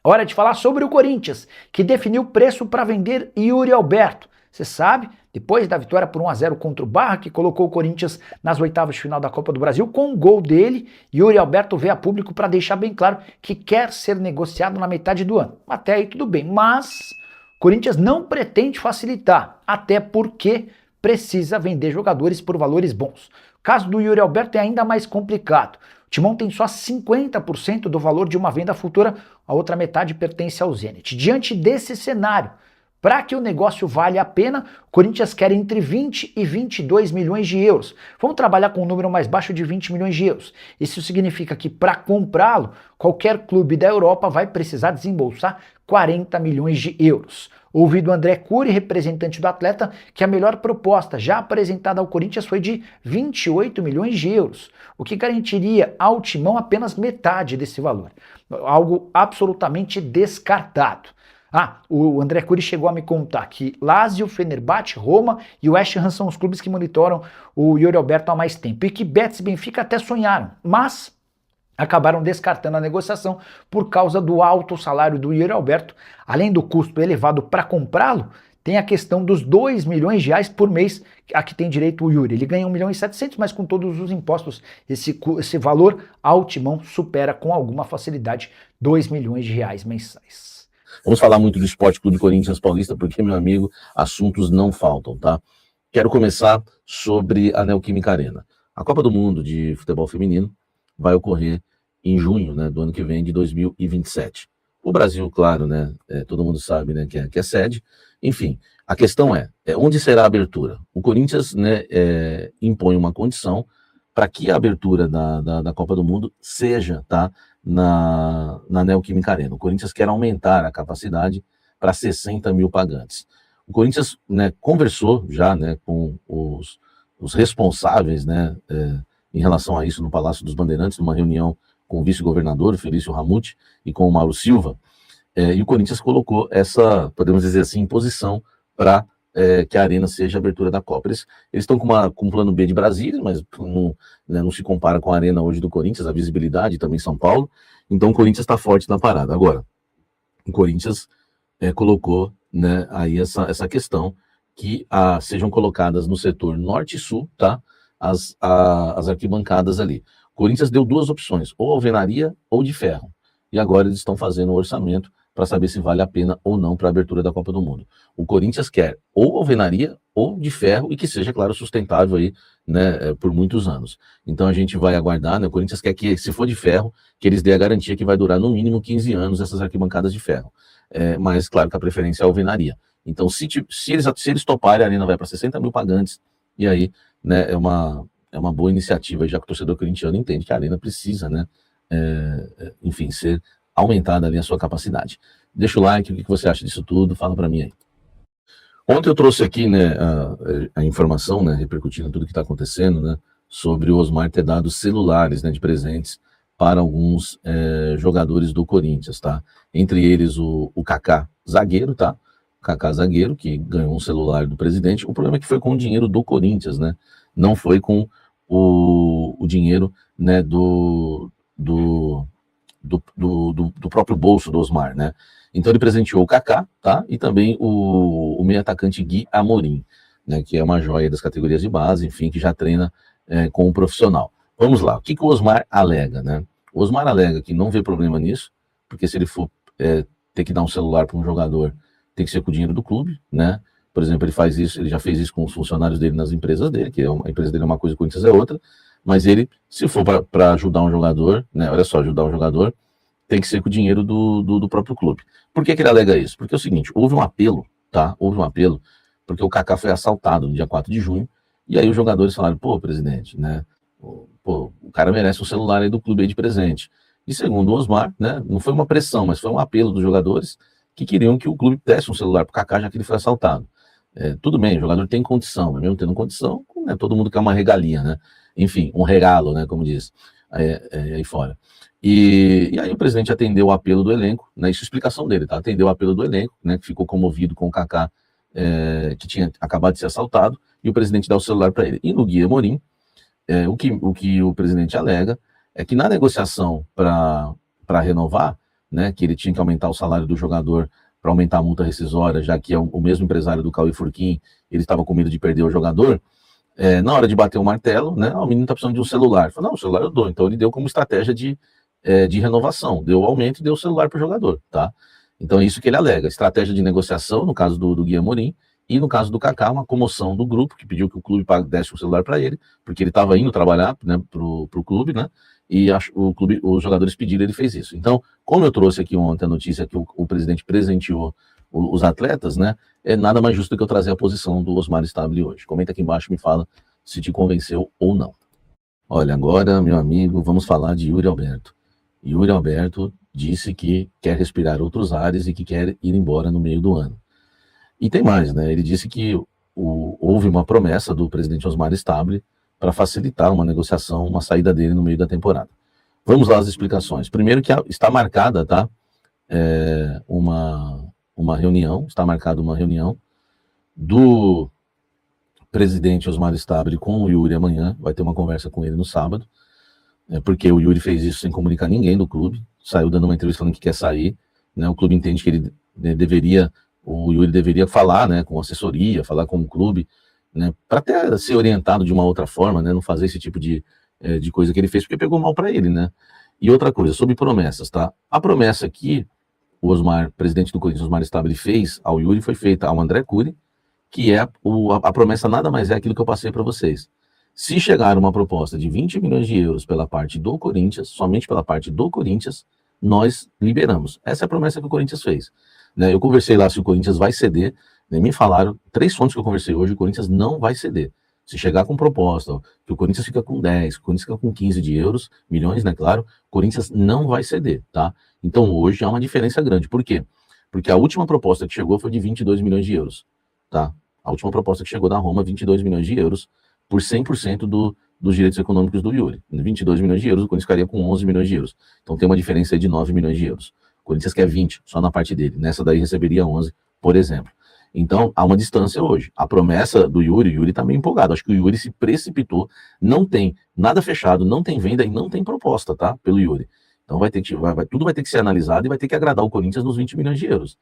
Hora de falar sobre o Corinthians, que definiu o preço para vender Yuri Alberto. Você sabe, depois da vitória por 1-0 contra o Barra, que colocou o Corinthians nas oitavas de final da Copa do Brasil, com um gol dele, Yuri Alberto veio a público para deixar bem claro que quer ser negociado na metade do ano. Até aí tudo bem, mas o Corinthians não pretende facilitar, até porque precisa vender jogadores por valores bons. O caso do Yuri Alberto é ainda mais complicado. O Timão tem só 50% do valor de uma venda futura, a outra metade pertence ao Zenit. Diante desse cenário, para que o negócio valha a pena, o Corinthians quer entre 20 e 22 milhões de euros. Vamos trabalhar com um número mais baixo de 20 milhões de euros. Isso significa que para comprá-lo, qualquer clube da Europa vai precisar desembolsar 40 milhões de euros. Ouvi do André Cury, representante do atleta, que a melhor proposta já apresentada ao Corinthians foi de 28 milhões de euros, o que garantiria ao Timão apenas metade desse valor. Algo absolutamente descartado. O André Cury chegou a me contar que Lazio, Fenerbahçe, Roma e o West Ham são os clubes que monitoram o Yuri Alberto há mais tempo e que Betis e Benfica até sonharam, mas acabaram descartando a negociação por causa do alto salário do Yuri Alberto. Além do custo elevado para comprá-lo, tem a questão dos 2 milhões de reais por mês a que tem direito o Yuri. Ele ganha 1 milhão e 700, mas com todos os impostos, esse valor ao Timão supera com alguma facilidade 2 milhões de reais mensais. Vamos falar muito do Esporte Clube Corinthians Paulista, porque, meu amigo, assuntos não faltam, tá? Quero começar sobre a Neoquímica Arena. A Copa do Mundo de futebol feminino vai ocorrer em junho, né, do ano que vem, de 2027. O Brasil, claro, né, todo mundo sabe, né, que é sede. Enfim, a questão é onde será a abertura? O Corinthians, né, impõe uma condição para que a abertura da Copa do Mundo seja, tá, na Neoquímica Arena. O Corinthians quer aumentar a capacidade para 60 mil pagantes. O Corinthians, né, conversou já, né, com os responsáveis, né, em relação a isso no Palácio dos Bandeirantes, numa reunião com o vice-governador, Felício Ramute, e com o Mauro Silva, e o Corinthians colocou essa, podemos dizer assim, posição para que a Arena seja a abertura da Copa. Eles estão com um plano B de Brasília, mas não se compara com a Arena hoje do Corinthians, a visibilidade também em São Paulo, então o Corinthians está forte na parada. Agora, o Corinthians colocou, né, aí essa questão que sejam colocadas no setor norte e sul, tá, as arquibancadas ali. O Corinthians deu duas opções, ou alvenaria ou de ferro. E agora eles estão fazendo o orçamento para saber se vale a pena ou não para a abertura da Copa do Mundo. O Corinthians quer ou alvenaria ou de ferro e que seja, claro, sustentável aí, né, por muitos anos. Então a gente vai aguardar, né? O Corinthians quer que, se for de ferro, que eles dêem a garantia que vai durar no mínimo 15 anos essas arquibancadas de ferro. Mas claro que a preferência é a alvenaria. Então se eles toparem, a Arena vai para 60 mil pagantes, e aí, né, é uma boa iniciativa, já que o torcedor corintiano entende que a Arena precisa, né, enfim, ser aumentada ali a sua capacidade. Deixa o like, o que você acha disso tudo, fala para mim aí. Ontem eu trouxe aqui, né, a informação, né, repercutindo tudo que está acontecendo, né, sobre o Osmar ter dado celulares, né, de presentes para alguns jogadores do Corinthians, tá? Entre eles o Kaká, zagueiro, tá? Kaká, zagueiro, que ganhou um celular do presidente. O problema é que foi com o dinheiro do Corinthians, né? Não foi com o dinheiro, né, do próprio bolso do Osmar, né? Então ele presenteou o Kaká, tá? E também o meio atacante Gui Amorim, né? Que é uma joia das categorias de base, enfim, que já treina com um profissional. Vamos lá, o que o Osmar alega, né? O Osmar alega que não vê problema nisso, porque se ele for ter que dar um celular para um jogador, tem que ser com o dinheiro do clube, né? Por exemplo, ele já fez isso com os funcionários dele nas empresas dele, que a empresa dele é uma coisa, o Corinthians é outra, mas ele, se for para ajudar um jogador, né, olha só, ajudar um jogador, tem que ser com o dinheiro do próprio clube. Por que ele alega isso? Porque é o seguinte, houve um apelo, tá? Houve um apelo, porque o Kaká foi assaltado no dia 4 de junho, e aí os jogadores falaram, pô, presidente, né, pô, o cara merece um celular aí do clube aí de presente. E segundo o Osmar, né, não foi uma pressão, mas foi um apelo dos jogadores que queriam que o clube desse um celular pro Kaká, já que ele foi assaltado. Tudo bem, o jogador tem condição, mas mesmo tendo condição, né, todo mundo quer uma regalia, né? Enfim, um regalo, né, como diz aí fora. E aí o presidente atendeu o apelo do elenco, né, isso é a explicação dele, tá? Atendeu o apelo do elenco, né, que ficou comovido com o Kaká, que tinha acabado de ser assaltado, e o presidente dá o celular para ele. E no Gui Amorim, o que o presidente alega é que na negociação para renovar, né, que ele tinha que aumentar o salário do jogador para aumentar a multa rescisória, já que é o mesmo empresário do Cauê Furquim, ele estava com medo de perder o jogador. Na hora de bater o martelo, né, o menino está precisando de um celular. Ele falou, não, o celular eu dou. Então ele deu como estratégia de renovação, deu aumento e deu o celular para o jogador, tá? Então é isso que ele alega, estratégia de negociação, no caso do Gui Amorim, e no caso do Kaká, uma comoção do grupo, que pediu que o clube desse o celular para ele, porque ele estava indo trabalhar, né, pro clube, né, e os jogadores pediram, ele fez isso. Então, como eu trouxe aqui ontem a notícia que o presidente presenteou os atletas, né, é nada mais justo do que eu trazer a posição do Osmar Stabile hoje. Comenta aqui embaixo e me fala se te convenceu ou não. Olha, agora, meu amigo, vamos falar de Yuri Alberto. Yuri Alberto disse que quer respirar outros ares e que quer ir embora no meio do ano. E tem mais, né? Ele disse que houve uma promessa do presidente Osmar Stabile para facilitar uma negociação, uma saída dele no meio da temporada. Vamos lá às explicações. Primeiro que está marcada, tá? Uma reunião, está marcada uma reunião do presidente Osmar Stabile com o Yuri amanhã, vai ter uma conversa com ele no sábado, porque o Yuri fez isso sem comunicar ninguém do clube, saiu dando uma entrevista falando que quer sair, né? O clube entende que ele o Yuri deveria falar, né, com assessoria, falar com o clube, né, para até ser orientado de uma outra forma, né, não fazer esse tipo de coisa que ele fez, porque pegou mal para ele, né? E outra coisa, sobre promessas, tá? A promessa que o Osmar, presidente do Corinthians, Osmar Stabile, fez ao Yuri foi feita ao André Cury, que a promessa nada mais é aquilo que eu passei para vocês. Se chegar uma proposta de 20 milhões de euros pela parte do Corinthians, somente pela parte do Corinthians, nós liberamos. Essa é a promessa que o Corinthians fez. Né? Eu conversei lá se o Corinthians vai ceder, né? Me falaram, 3 fontes que eu conversei hoje, o Corinthians não vai ceder. Se chegar com proposta, que o Corinthians fica com 10, que o Corinthians fica com 15 de euros, milhões, né, claro, o Corinthians não vai ceder, tá? Então hoje há uma diferença grande. Por quê? Porque a última proposta que chegou foi de 22 milhões de euros, tá? A última proposta que chegou da Roma, 22 milhões de euros, por 100% dos direitos econômicos do Yuri. 22 milhões de euros, o Corinthians ficaria com 11 milhões de euros. Então tem uma diferença aí de 9 milhões de euros. O Corinthians quer 20, só na parte dele. Nessa daí receberia 11, por exemplo. Então, há uma distância hoje. A promessa do Yuri, o Yuri está meio empolgado. Acho que o Yuri se precipitou. Não tem nada fechado, não tem venda e não tem proposta, tá? Pelo Yuri. Então tudo vai ter que ser analisado e vai ter que agradar o Corinthians nos 20 milhões de euros.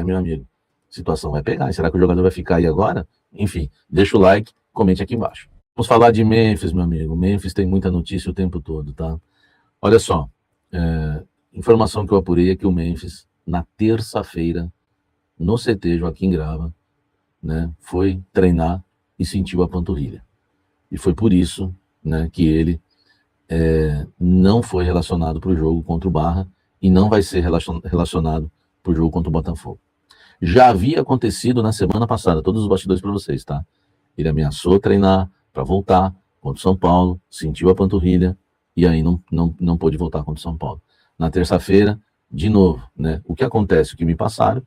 Meu amigo, a situação vai pegar. Será que o jogador vai ficar aí agora? Enfim, deixa o like, comente aqui embaixo. Vamos falar de Memphis, meu amigo. Memphis tem muita notícia o tempo todo, tá? Olha só, informação que eu apurei é que o Memphis, na terça-feira, no CT Joaquim Grava, né, foi treinar e sentiu a panturrilha. E foi por isso, né, que ele não foi relacionado para o jogo contra o Barra e não vai ser relacionado para o jogo contra o Botafogo. Já havia acontecido na semana passada, todos os bastidores para vocês, tá? Ele ameaçou treinar para voltar contra o São Paulo, sentiu a panturrilha e aí não pôde voltar contra o São Paulo. Na terça-feira, de novo, né? O que acontece, o que me passaram,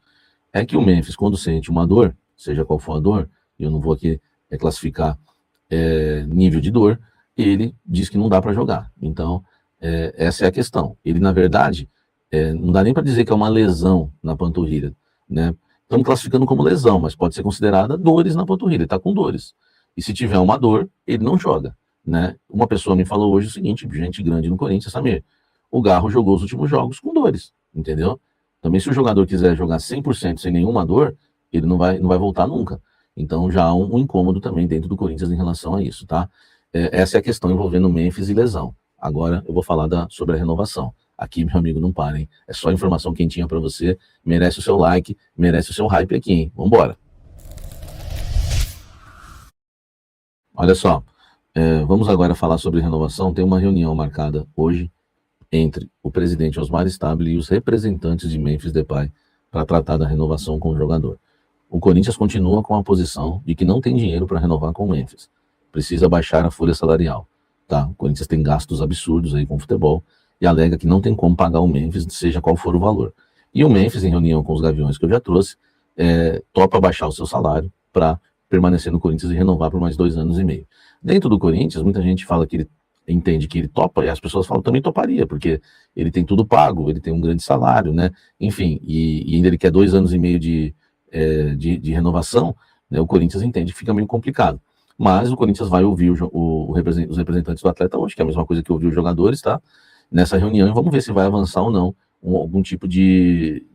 é que o Memphis, quando sente uma dor, seja qual for a dor, e eu não vou aqui classificar nível de dor, ele diz que não dá para jogar. Então, essa é a questão. Ele, na verdade, não dá nem para dizer que é uma lesão na panturrilha, né? Estamos classificando como lesão, mas pode ser considerada dores na panturrilha, ele está com dores. E se tiver uma dor, ele não joga, né? Uma pessoa me falou hoje o seguinte, gente grande no Corinthians, Samir, o Garro jogou os últimos jogos com dores, entendeu? Também se o jogador quiser jogar 100% sem nenhuma dor, ele não vai voltar nunca. Então já há um incômodo também dentro do Corinthians em relação a isso, tá? Essa é a questão envolvendo Memphis e lesão. Agora eu vou falar sobre a renovação. Aqui, meu amigo, não parem. É só informação quentinha para você. Merece o seu like, merece o seu hype aqui, hein? Vambora. Olha só, vamos agora falar sobre renovação. Tem uma reunião marcada hoje entre o presidente Osmar Stabile e os representantes de Memphis Depay para tratar da renovação com o jogador. O Corinthians continua com a posição de que não tem dinheiro para renovar com o Memphis. Precisa baixar a folha salarial. Tá? O Corinthians tem gastos absurdos aí com o futebol e alega que não tem como pagar o Memphis, seja qual for o valor. E o Memphis, em reunião com os Gaviões que eu já trouxe, topa baixar o seu salário para permanecer no Corinthians e renovar por mais 2 anos e meio. Dentro do Corinthians, muita gente fala que ele entende que ele topa, e as pessoas falam também toparia, porque ele tem tudo pago, ele tem um grande salário, né? Enfim, e ainda ele quer 2 anos e meio de renovação, né? O Corinthians entende que fica meio complicado. Mas o Corinthians vai ouvir os representantes do atleta hoje, que é a mesma coisa que ouvir os jogadores, tá? Nessa reunião, e vamos ver se vai avançar ou não algum tipo de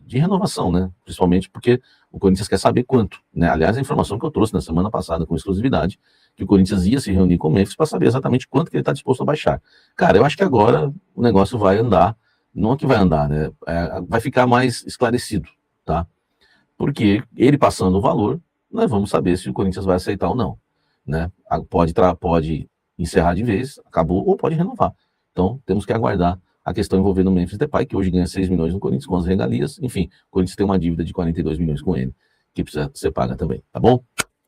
renovação, né? Principalmente porque o Corinthians quer saber quanto, né? Aliás, a informação que eu trouxe na semana passada com exclusividade, que o Corinthians ia se reunir com o Memphis para saber exatamente quanto que ele está disposto a baixar. Cara, eu acho que agora o negócio vai andar, não é que vai andar, né? Vai ficar mais esclarecido, tá? Porque ele passando o valor, nós vamos saber se o Corinthians vai aceitar ou não, né? Pode encerrar de vez, acabou, ou pode renovar. Então, temos que aguardar a questão envolvendo o Memphis Depay, que hoje ganha 6 milhões no Corinthians com as regalias. Enfim, o Corinthians tem uma dívida de 42 milhões com ele, que precisa ser paga também, tá bom?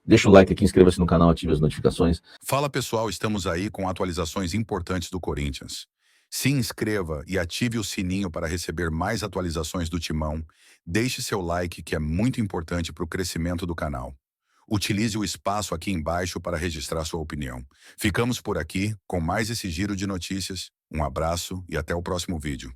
Deixa o like aqui, inscreva-se no canal, ative as notificações. Fala pessoal, estamos aí com atualizações importantes do Corinthians. Se inscreva e ative o sininho para receber mais atualizações do Timão. Deixe seu like, que é muito importante para o crescimento do canal. Utilize o espaço aqui embaixo para registrar sua opinião. Ficamos por aqui com mais esse giro de notícias. Um abraço e até o próximo vídeo.